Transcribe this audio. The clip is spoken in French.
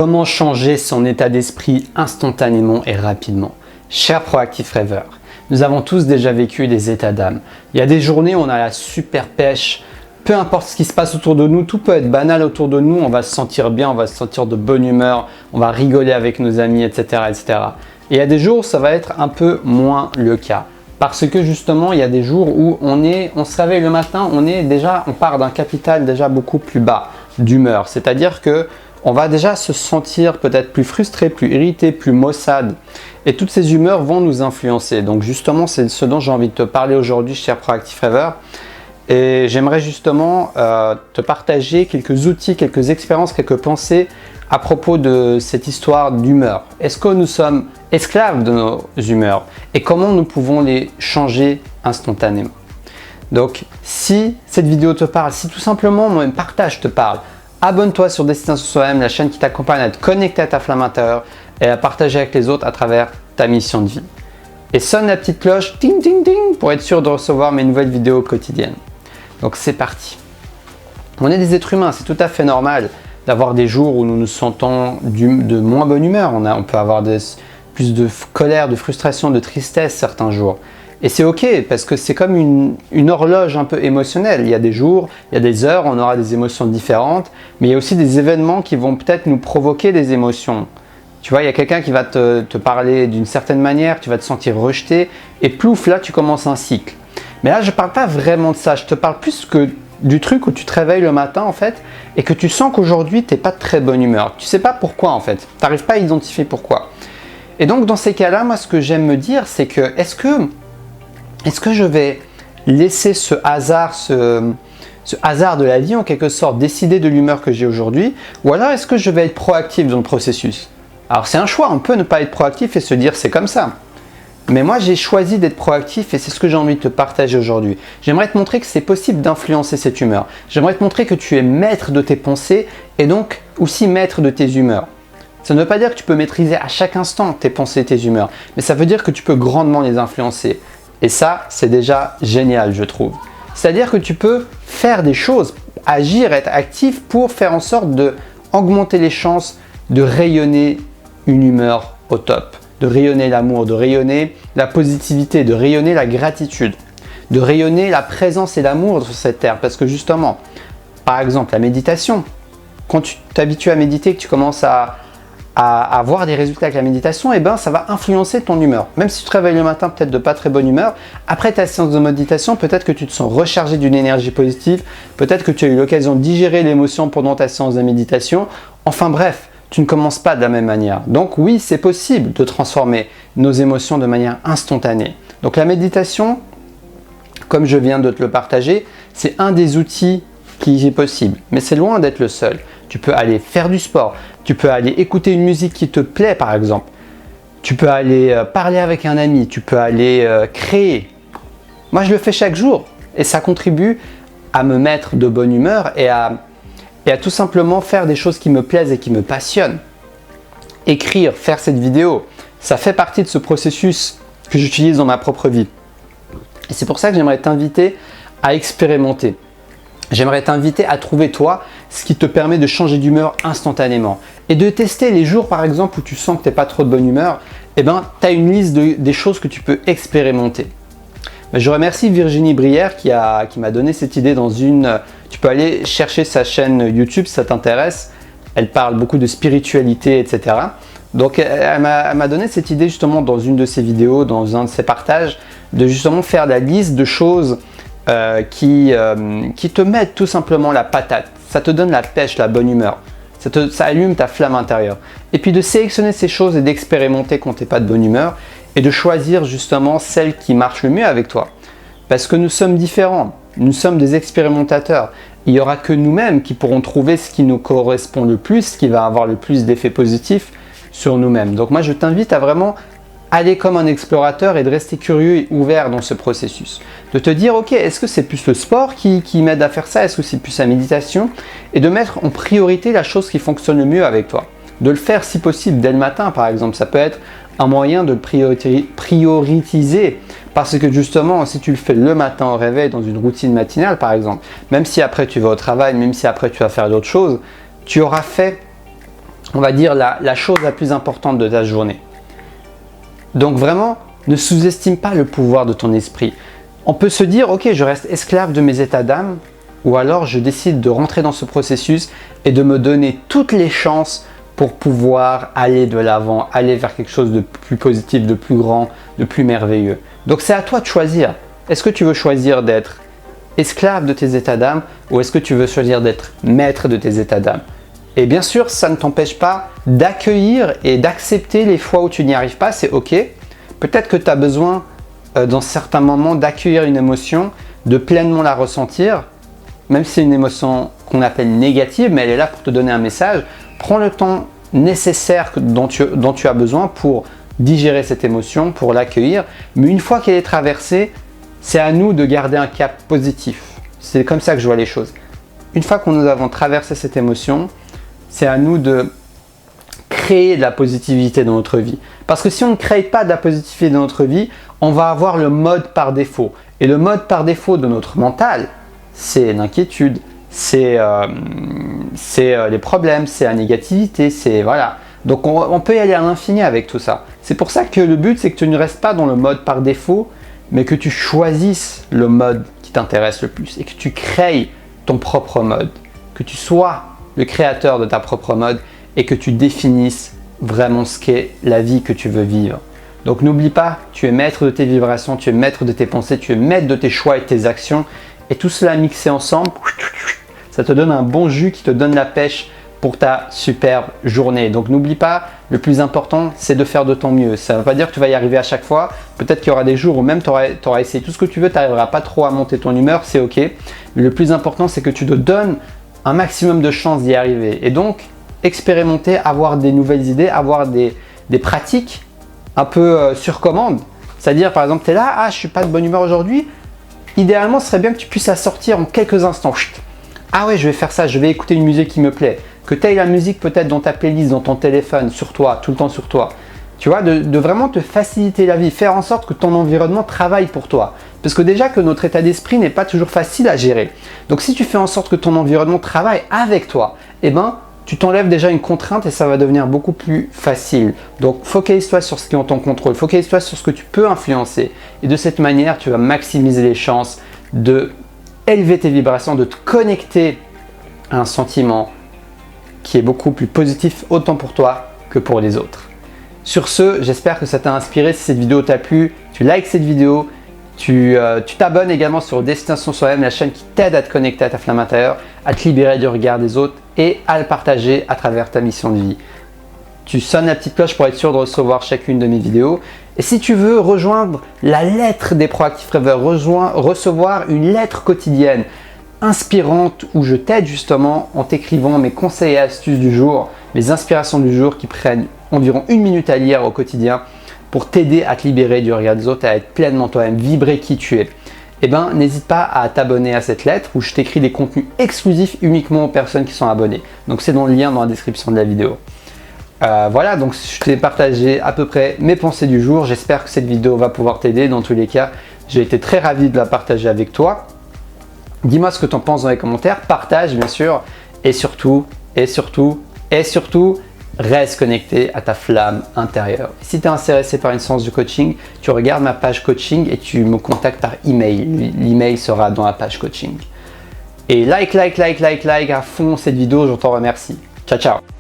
Comment changer son état d'esprit instantanément et rapidement? Cher Proactif Rêveur, nous avons tous déjà vécu des états d'âme. Il y a des journées où on a la super pêche, peu importe ce qui se passe autour de nous, tout peut être banal autour de nous, on va se sentir bien, on va se sentir de bonne humeur, on va rigoler avec nos amis, etc. etc. Et il y a des jours où ça va être un peu moins le cas. Parce que justement, il y a des jours où on se réveille le matin, on part d'un capital déjà beaucoup plus bas d'humeur. C'est-à-dire que on va déjà se sentir peut-être plus frustré, plus irrité, plus maussade. Et toutes ces humeurs vont nous influencer. Donc justement, c'est ce dont j'ai envie de te parler aujourd'hui, cher Proactif Rêveur. Et j'aimerais justement te partager quelques outils, quelques expériences, quelques pensées à propos de cette histoire d'humeur. Est-ce que nous sommes esclaves de nos humeurs? Et comment nous pouvons les changer instantanément? Donc, si cette vidéo te parle, si tout simplement mon partage te parle, abonne-toi sur Destination Soi-même, la chaîne qui t'accompagne à te connecter à ta flamme intérieure et à partager avec les autres à travers ta mission de vie. Et sonne la petite cloche, ting ting ting, pour être sûr de recevoir mes nouvelles vidéos quotidiennes. Donc c'est parti. On est des êtres humains, c'est tout à fait normal d'avoir des jours où nous nous sentons de moins bonne humeur. On peut avoir plus de colère, de frustration, de tristesse certains jours. Et c'est ok, parce que c'est comme une horloge un peu émotionnelle. Il y a des jours, il y a des heures, on aura des émotions différentes, mais il y a aussi des événements qui vont peut-être nous provoquer des émotions. Tu vois, il y a quelqu'un qui va te parler d'une certaine manière, tu vas te sentir rejeté, et plouf, là tu commences un cycle. Mais là, je ne parle pas vraiment de ça, je te parle plus que du truc où tu te réveilles le matin en fait, et que tu sens qu'aujourd'hui tu n'es pas de très bonne humeur. Tu ne sais pas pourquoi en fait, tu n'arrives pas à identifier pourquoi. Et donc dans ces cas-là, moi ce que j'aime me dire, c'est que est-ce que je vais laisser ce hasard de la vie en quelque sorte décider de l'humeur que j'ai aujourd'hui, ou alors est-ce que je vais être proactif dans le processus? Alors c'est un choix, on peut ne pas être proactif et se dire c'est comme ça. Mais moi j'ai choisi d'être proactif et c'est ce que j'ai envie de te partager aujourd'hui. J'aimerais te montrer que c'est possible d'influencer cette humeur. J'aimerais te montrer que tu es maître de tes pensées et donc aussi maître de tes humeurs. Ça ne veut pas dire que tu peux maîtriser à chaque instant tes pensées et tes humeurs, mais ça veut dire que tu peux grandement les influencer. Et ça, c'est déjà génial, je trouve. C'est-à-dire que tu peux faire des choses, agir, être actif pour faire en sorte d'augmenter les chances de rayonner une humeur au top, de rayonner l'amour, de rayonner la positivité, de rayonner la gratitude, de rayonner la présence et l'amour sur cette terre. Parce que justement, par exemple, la méditation, quand tu t'habitues à méditer, que tu commences à avoir des résultats avec la méditation, et ben ça va influencer ton humeur. Même si tu te réveilles le matin peut-être de pas très bonne humeur, après ta séance de méditation, peut-être que tu te sens rechargé d'une énergie positive, peut-être que tu as eu l'occasion de digérer l'émotion pendant ta séance de méditation. Enfin bref, tu ne commences pas de la même manière. Donc oui, c'est possible de transformer nos émotions de manière instantanée. Donc la méditation, comme je viens de te le partager, c'est un des outils qui est possible, mais c'est loin d'être le seul. Tu peux aller faire du sport, tu peux aller écouter une musique qui te plaît par exemple, tu peux aller parler avec un ami, tu peux aller créer. Moi je le fais chaque jour et ça contribue à me mettre de bonne humeur et à tout simplement faire des choses qui me plaisent et qui me passionnent. Écrire, faire cette vidéo, ça fait partie de ce processus que j'utilise dans ma propre vie. Et c'est pour ça que j'aimerais t'inviter à expérimenter. J'aimerais t'inviter à trouver toi ce qui te permet de changer d'humeur instantanément et de tester les jours par exemple où tu sens que tu n'es pas trop de bonne humeur. Eh ben, tu as une liste des choses que tu peux expérimenter. Je remercie Virginie Brière qui m'a donné cette idée dans tu peux aller chercher sa chaîne YouTube si ça t'intéresse. Elle parle beaucoup de spiritualité, etc. Donc elle m'a donné cette idée justement dans une de ses vidéos, dans un de ses partages, de justement faire la liste de choses qui te mettent tout simplement la patate. Ça te donne la pêche, la bonne humeur. Ça allume ta flamme intérieure. Et puis de sélectionner ces choses et d'expérimenter quand tu n'es pas de bonne humeur et de choisir justement celle qui marche le mieux avec toi. Parce que nous sommes différents, nous sommes des expérimentateurs. Il n'y aura que nous-mêmes qui pourrons trouver ce qui nous correspond le plus, ce qui va avoir le plus d'effets positifs sur nous-mêmes. Donc moi je t'invite à vraiment aller comme un explorateur et de rester curieux et ouvert dans ce processus. De te dire, ok, est-ce que c'est plus le sport qui m'aide à faire ça? Est-ce que c'est plus la méditation? Et de mettre en priorité la chose qui fonctionne le mieux avec toi. De le faire si possible dès le matin par exemple. Ça peut être un moyen de prioriser parce que justement, si tu le fais le matin au réveil dans une routine matinale par exemple, même si après tu vas au travail, même si après tu vas faire d'autres choses, tu auras fait on va dire, la chose la plus importante de ta journée. Donc vraiment, ne sous-estime pas le pouvoir de ton esprit. On peut se dire, ok, je reste esclave de mes états d'âme, ou alors je décide de rentrer dans ce processus et de me donner toutes les chances pour pouvoir aller de l'avant, aller vers quelque chose de plus positif, de plus grand, de plus merveilleux. Donc c'est à toi de choisir. Est-ce que tu veux choisir d'être esclave de tes états d'âme ou est-ce que tu veux choisir d'être maître de tes états d'âme? Et bien sûr, ça ne t'empêche pas d'accueillir et d'accepter les fois où tu n'y arrives pas, c'est ok. Peut-être que tu as besoin dans certains moments d'accueillir une émotion, de pleinement la ressentir, même si c'est une émotion qu'on appelle négative, mais elle est là pour te donner un message. Prends le temps nécessaire dont tu as besoin pour digérer cette émotion, pour l'accueillir. Mais une fois qu'elle est traversée, c'est à nous de garder un cap positif. C'est comme ça que je vois les choses. Une fois que nous avons traversé cette émotion, c'est à nous de créer de la positivité dans notre vie. Parce que si on ne crée pas de la positivité dans notre vie, on va avoir le mode par défaut. Et le mode par défaut de notre mental, c'est l'inquiétude, c'est les problèmes, c'est la négativité, c'est voilà. Donc on peut y aller à l'infini avec tout ça. C'est pour ça que le but, c'est que tu ne restes pas dans le mode par défaut, mais que tu choisisses le mode qui t'intéresse le plus et que tu crées ton propre mode, que tu sois le créateur de ta propre mode et que tu définisses vraiment ce qu'est la vie que tu veux vivre. Donc n'oublie pas, tu es maître de tes vibrations, tu es maître de tes pensées, tu es maître de tes choix et de tes actions. Et tout cela mixé ensemble, ça te donne un bon jus qui te donne la pêche pour ta superbe journée. Donc n'oublie pas, le plus important, c'est de faire de ton mieux. Ça ne veut pas dire que tu vas y arriver à chaque fois. Peut-être qu'il y aura des jours où même tu auras essayé tout ce que tu veux, tu n'arriveras pas trop à monter ton humeur, c'est ok. Mais le plus important, c'est que tu te donnes un maximum de chances d'y arriver. Et donc, expérimenter, avoir des nouvelles idées, avoir des pratiques un peu sur commande. C'est-à-dire, par exemple, tu es là, ah, je suis pas de bonne humeur aujourd'hui. Idéalement, ce serait bien que tu puisses la sortir en quelques instants. Chut. Ah ouais, je vais faire ça, je vais écouter une musique qui me plaît. Que tu aies la musique peut-être dans ta playlist, dans ton téléphone, sur toi, tout le temps sur toi. Tu vois, de vraiment te faciliter la vie, faire en sorte que ton environnement travaille pour toi. Parce que déjà que notre état d'esprit n'est pas toujours facile à gérer. Donc si tu fais en sorte que ton environnement travaille avec toi, eh ben, tu t'enlèves déjà une contrainte et ça va devenir beaucoup plus facile. Donc focalise-toi sur ce qui est en ton contrôle, focalise-toi sur ce que tu peux influencer. Et de cette manière, tu vas maximiser les chances de élever tes vibrations, de te connecter à un sentiment qui est beaucoup plus positif autant pour toi que pour les autres. Sur ce, j'espère que ça t'a inspiré. Si cette vidéo t'a plu, tu likes cette vidéo, tu t'abonnes également sur Destination Soi-même, la chaîne qui t'aide à te connecter à ta flamme intérieure, à te libérer du regard des autres et à le partager à travers ta mission de vie. Tu sonnes la petite cloche pour être sûr de recevoir chacune de mes vidéos. Et si tu veux rejoindre la lettre des Proactive Rêveurs, recevoir une lettre quotidienne inspirante où je t'aide justement en t'écrivant mes conseils et astuces du jour, mes inspirations du jour qui prennent environ 1 minute à lire au quotidien pour t'aider à te libérer du regard des autres, à être pleinement toi-même, vibrer qui tu es. Eh ben, n'hésite pas à t'abonner à cette lettre où je t'écris des contenus exclusifs uniquement aux personnes qui sont abonnées. Donc c'est dans le lien dans la description de la vidéo. Voilà, donc je t'ai partagé à peu près mes pensées du jour. J'espère que cette vidéo va pouvoir t'aider. Dans tous les cas, j'ai été très ravi de la partager avec toi. Dis-moi ce que tu en penses dans les commentaires, partage bien sûr, et surtout, reste connecté à ta flamme intérieure. Si tu es intéressé par une séance de coaching, tu regardes ma page coaching et tu me contactes par email. L'email sera dans la page coaching. Et like à fond cette vidéo, je t'en remercie. Ciao, ciao.